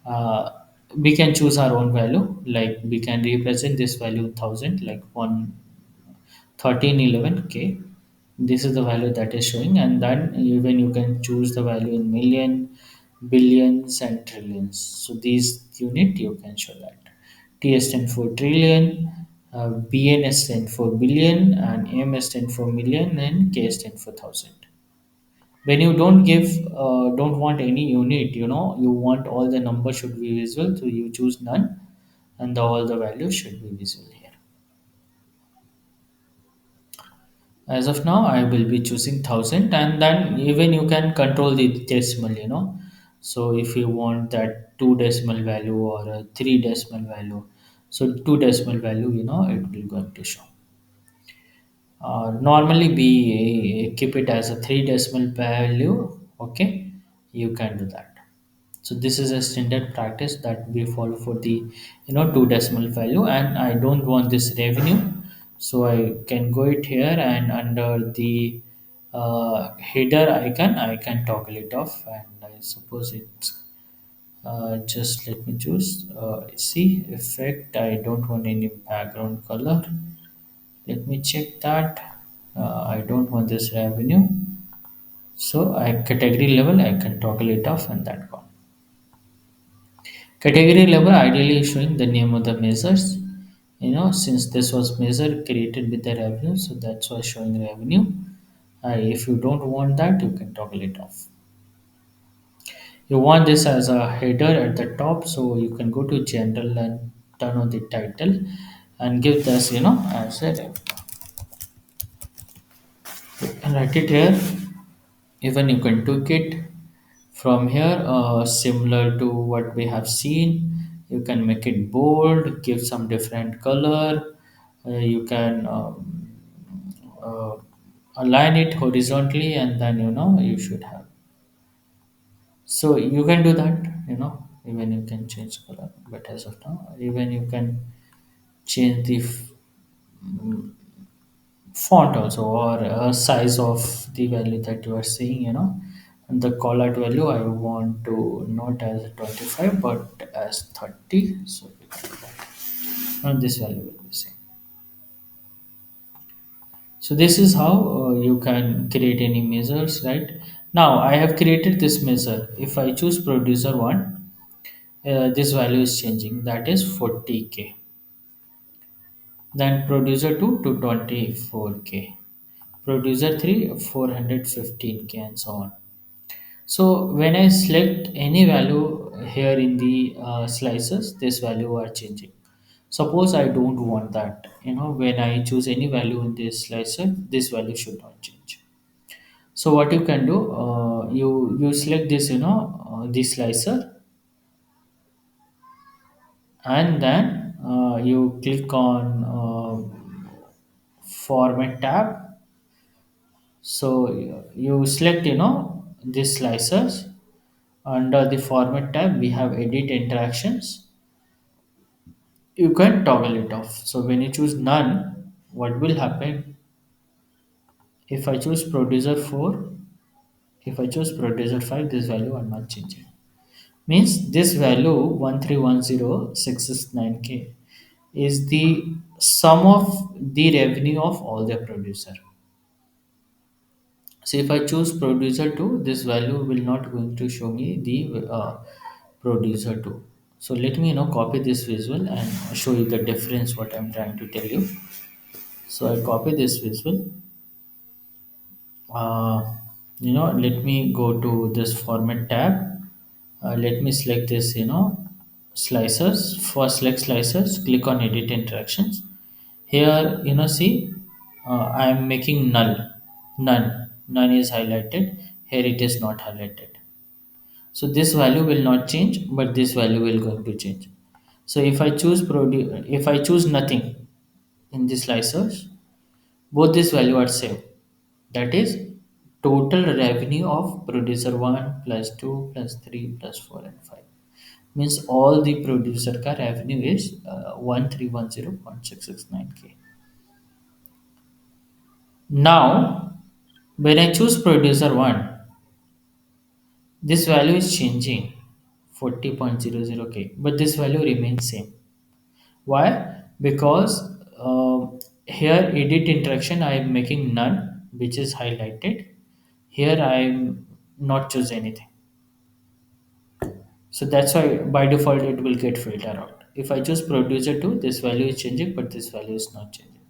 S1: Uh, we can choose our own value. Like we can represent this value in thousand, like one 1311K. This is the value that is showing, and then even you can choose the value in million, billions, and trillions. So these unit you can show that. T stand for trillion, BN stand for billion, and M stand for million, and K stand for thousand. When you don't want any unit, you want all the numbers should be visual, so you choose none, and all the values should be visual here. As of now, I will be choosing 1000, and then even you can control the decimal. So if you want that two decimal value or a three decimal value, so two decimal value, it will going to show. Normally, we keep it as a three decimal value. Okay, you can do that. So this is a standard practice that we follow for the two decimal value, and I don't want this revenue, so I can go it here and under the header icon, I can toggle it off, and I suppose it's just let me choose see effect. I don't want any background color. Let me check that. I don't want this revenue. So I category level I can toggle it off and that gone. Category level ideally is showing the name of the measures. Since this was measure created with the revenue, so that's why showing revenue. If you don't want that, you can toggle it off. You want this as a header at the top, so you can go to general and turn on the title and give this, as a revenue. You can write it here. Even you can tweak it from here, similar to what we have seen. You can make it bold, give some different color. You can uh, align it horizontally, and then you should have. So you can do that. Even you can change color, but as of now, even you can change the font also, or size of the value that you are seeing. And the call out value I want to not as 25 but as 30, so we can do that. And this value will be same. So this is how you can create any measures, right? Now I have created this measure. If I choose producer 1, this value is changing, that is 40K. Then producer 2 to 24K, producer 3 415K, and so on. So when I select any value here in the slices, this value are changing. Suppose I don't want that. When I choose any value in this slicer, this value should not change. So what you can do, you select this, this slicer, and then you click on format tab. So you select, this slicers. Under the format tab, we have edit interactions. You can toggle it off. So when you choose none, what will happen? If I choose producer 4, if I choose producer 5, this value are not changing. Means this value 1310669K is the sum of the revenue of all the producer. So if I choose producer 2, this value will not going to show me the producer 2. So let me copy this visual and show you the difference what I'm trying to tell you. So I copy this visual. uh, Let me go to this format tab. Let me select this, slicers. For select slicers, click on edit interactions. Here, see, I am making null. None is highlighted. Here it is not highlighted. So this value will not change, but this value will going to change. So if I choose nothing in the slicers, both this value are same. That is total revenue of producer 1 plus 2 plus 3 plus 4 and 5. Means all the producer ka revenue is 1310.669K. Now, when I choose producer 1, this value is changing 40.00K, but this value remains same. Why? Because here edit interaction I am making none, which is highlighted. Here I am not choose anything. So that's why by default it will get filtered out. If I choose producer 2, this value is changing, but this value is not changing.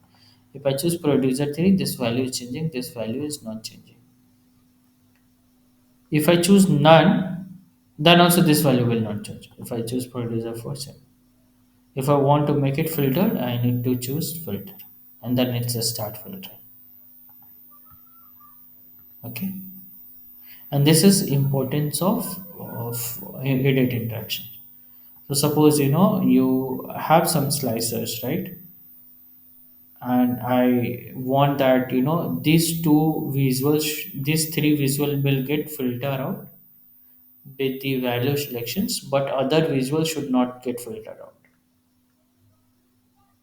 S1: If I choose producer 3, this value is changing, this value is not changing. If I choose none, then also this value will not change. If I choose producer 4, same. If I want to make it filtered, I need to choose filter, and then it's a start filter. Okay, and this is importance of edit interaction. So suppose you have some slicers, right? And I want that these three visual will get filtered out with the value selections, but other visuals should not get filtered out.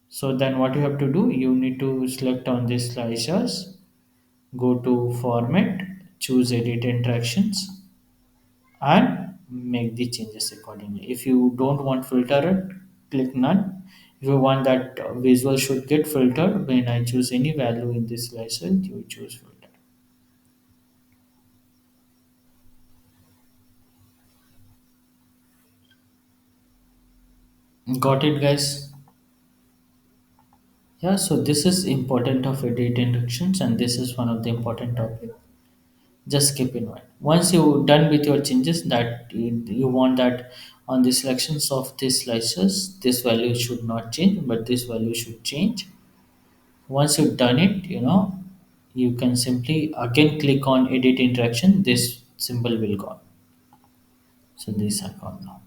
S1: So then what you have to do, you need to select on these slicers, Go to format, choose edit interactions, and make the changes accordingly. If you don't want filter, click none. If you want that visual should get filtered, when I choose any value in this license, you choose filter. Got it, guys? Yeah, so this is important of edit instructions, and this is one of the important topic. Just keep in mind. Once you're done with your changes, that you want that on the selections of these slices, this value should not change, but this value should change. Once you've done it, you can simply again click on edit interaction. This symbol will gone. So these are gone now.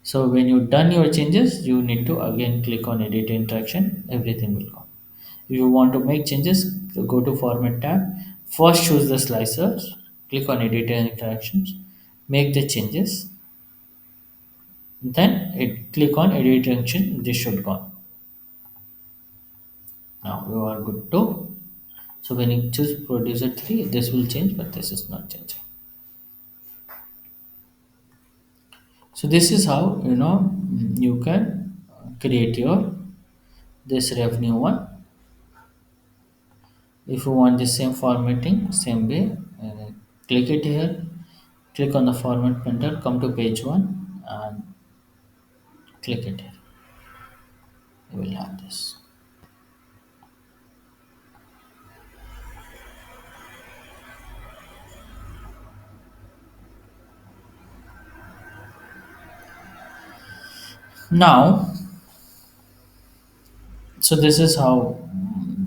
S1: So when you've done your changes, you need to again click on edit interaction. Everything will go. If you want to make changes, go to format tab. First choose the slicers. Click on edit interactions. Make the changes. Then click on edit interaction. This should go. Now you are good to. So when you choose producer 3, this will change, but this is not changing. So this is how you can create your this revenue one. If you want the same formatting, same way, click it here. Click on the format painter. Come to page one and click it here. You will have this. Now, so this is how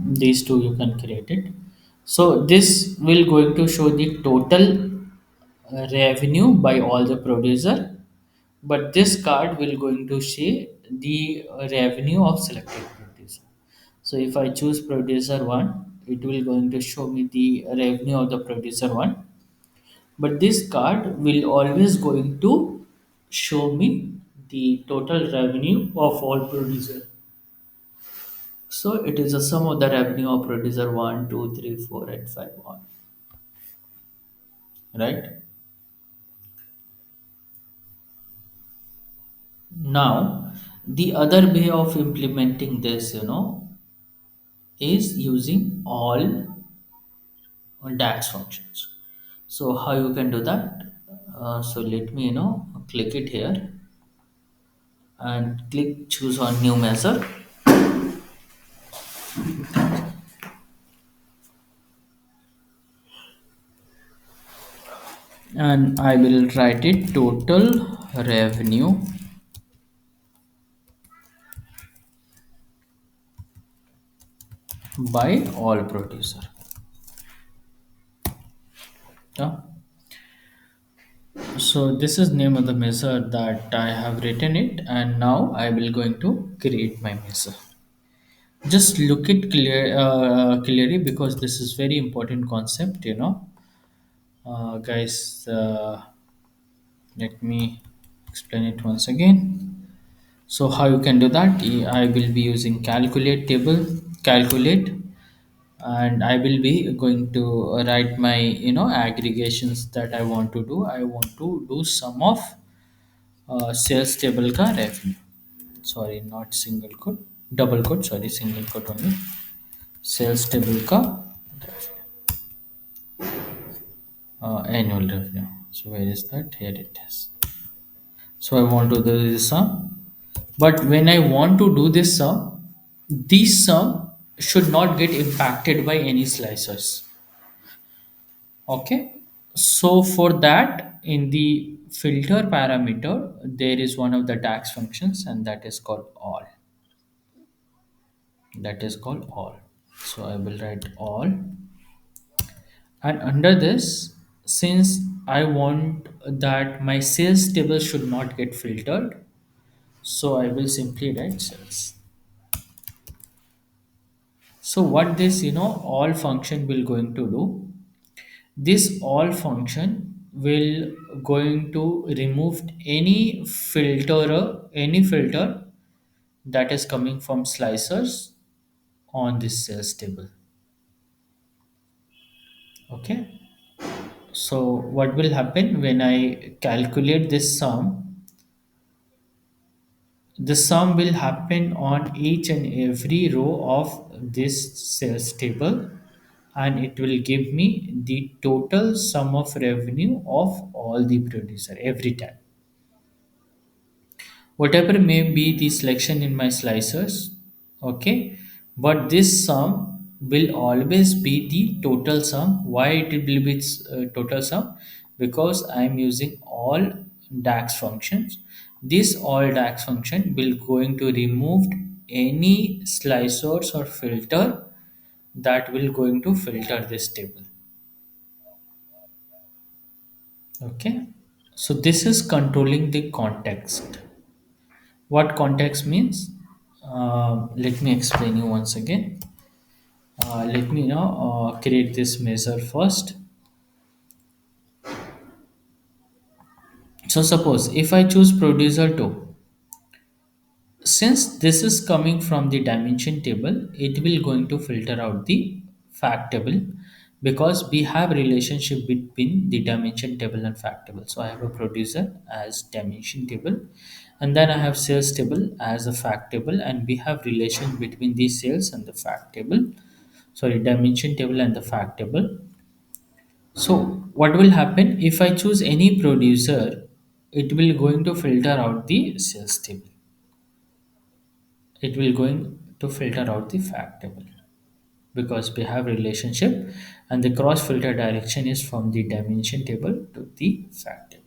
S1: these two you can create it. So this will going to show the total revenue by all the producer, but this card will going to show the revenue of selected producer. So if I choose producer 1, it will going to show me the revenue of the producer 1, but this card will always going to show me the total revenue of all producer. So it is a sum of the revenue of producer one, 2, 3, 4, and 5 on, right? Now, the other way of implementing this, is using all DAX functions. So how you can do that? So let me, click it here and click choose on new measure, and I will write it total revenue by all producer. Yeah. So this is name of the measure that I have written it, and now I will going to create my measure. Just look it clearly, because this is very important concept, guys. Let me explain it once again. So how you can do that? I will be using calculate table, calculate, and I will be going to write my aggregations that I want to do. I want to do sum of sales table का revenue. Sorry, not single quote, double quote. Sorry, single quote only. Sales table का annual revenue. So where is that? Here it is. So I want to do this sum, but when I want to do this sum should not get impacted by any slicers. Okay. So for that, in the filter parameter, there is one of the DAX functions, and that is called all. That is called all. So I will write all, and under this, since I want that my sales table should not get filtered, so I will simply write sales. So what this all function will going to do, this all function will going to remove any filter that is coming from slicers on this sales table. Okay. So what will happen when I calculate this sum? The sum will happen on each and every row of this sales table, and it will give me the total sum of revenue of all the producer every time. Whatever may be the selection in my slicers, okay, but this sum will always be the total sum. Why it will be total sum? Because I am using all DAX functions. This all DAX function will going to remove any slicers or filter that will going to filter this table. Okay, so this is controlling the context. What context means? Let me explain you once again. Let me now create this measure first. So suppose if I choose producer 2, since this is coming from the dimension table, it will going to filter out the fact table, because we have relationship between the dimension table and fact table. So I have a producer as dimension table, and then I have sales table as a fact table, and we have relation between the sales and the fact table, sorry, dimension table and the fact table. So what will happen if I choose any producer? It will going to filter out the sales table, it will going to filter out the fact table, because we have relationship, and the cross filter direction is from the dimension table to the fact table.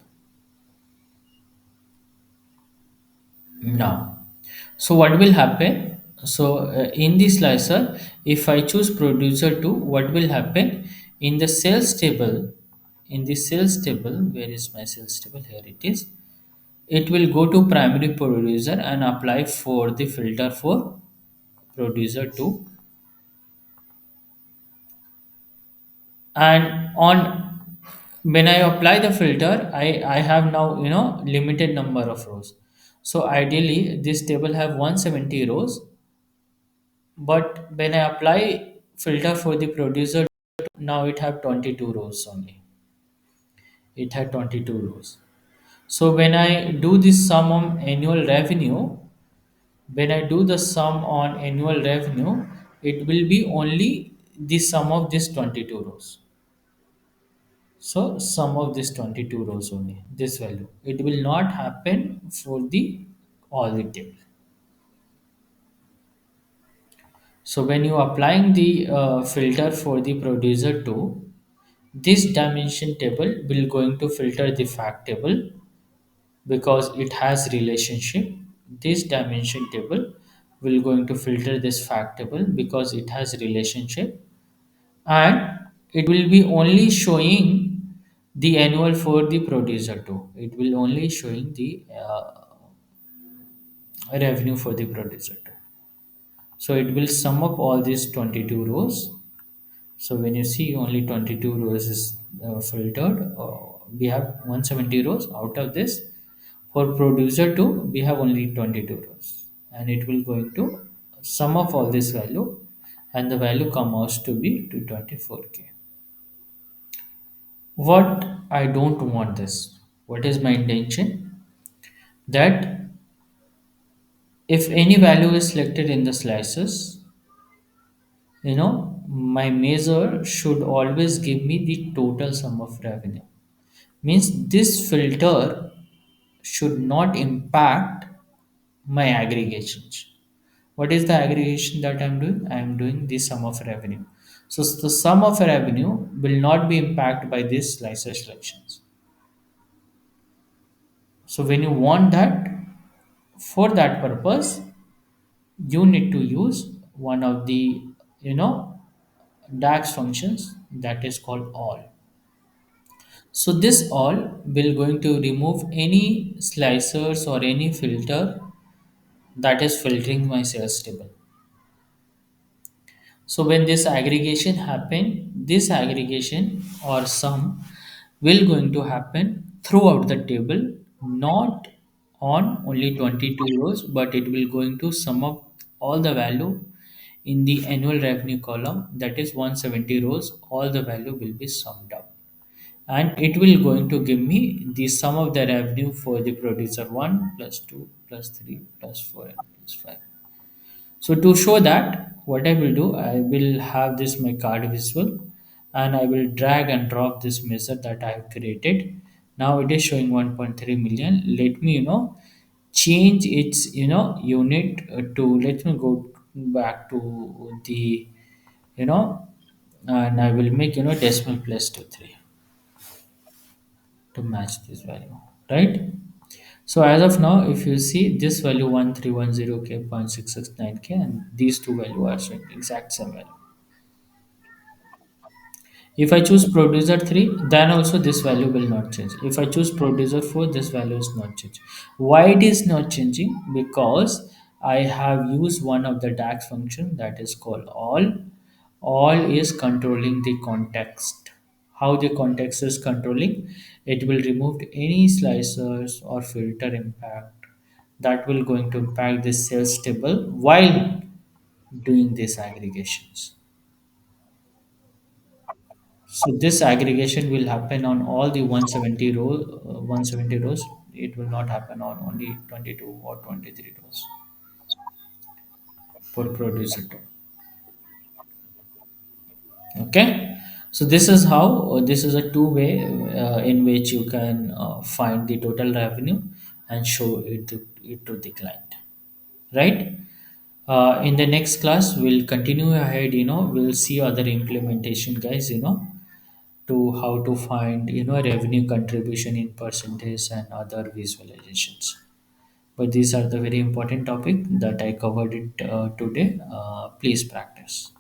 S1: Now, so what will happen? So in the slicer, if I choose producer 2, what will happen in the sales table? In the sales table, where is my sales table? Here it is. It will go to primary producer and apply for the filter for producer 2, and on when I apply the filter, I have now, limited number of rows. So ideally this table have 170 rows, but when I apply filter for the producer, now it have 22 rows only. It had 22 rows. So when I do this sum on annual revenue, when I do the sum on annual revenue, it will be only the sum of this 22 rows. So sum of this 22 rows only, this value. It will not happen for the all the table. So when you applying the filter for the producer 2, this dimension table will going to filter the fact table, because it has relationship. This dimension table will going to filter this fact table because it has relationship, and it will be only showing the annual for the producer too. It will only showing the revenue for the producer too. So it will sum up all these 22 rows. So when you see only 22 rows is filtered, we have 170 rows. Out of this, for producer 2 we have only 22 rows, and it will going to sum of all this value, and the value comes out to be 224k. What I don't want this. What is my intention? That if any value is selected in the slices, my measure should always give me the total sum of revenue. Means this filter should not impact my aggregations. What is the aggregation that I'm doing? I'm doing the sum of revenue. So the sum of revenue will not be impacted by these slicer selections. So when you want that, for that purpose, you need to use one of the DAX functions, that is called all. So this all will going to remove any slicers or any filter that is filtering my sales table. So when this aggregation happen, this aggregation or sum will going to happen throughout the table, not on only 22 rows, but it will going to sum up all the value in the annual revenue column, that is 170 rows, all the value will be summed up, and it will going to give me the sum of the revenue for the producer 1 plus 2 plus 3 plus 4 and plus 5. So to show that, what I will do, I will have this my card visual, and I will drag and drop this measure that I have created. Now it is showing 1.3 million. Let me, change its, unit to, let me go back to the, you know, and I will make, decimal place to 3 to match this value, right? So as of now, if you see this value 1310k 0.669k, and these two value are showing exact same value. If I choose producer 3, then also this value will not change. If I choose producer 4, this value is not changing. Why it is not changing? Because I have used one of the DAX function that is called all. All is controlling the context. How the context is controlling? It will remove any slicers or filter impact that will going to impact the sales table while doing these aggregations. So this aggregation will happen on all the 170 rows. It will not happen on only 22 or 23 rows for producer two. Okay. So this is how, this is a two-way in which you can find the total revenue and show it to the client, right? In the next class, we'll continue ahead. We'll see other implementation, guys. To how to find revenue contribution in percentage and other visualizations, but these are the very important topic that I covered it today. Please practice.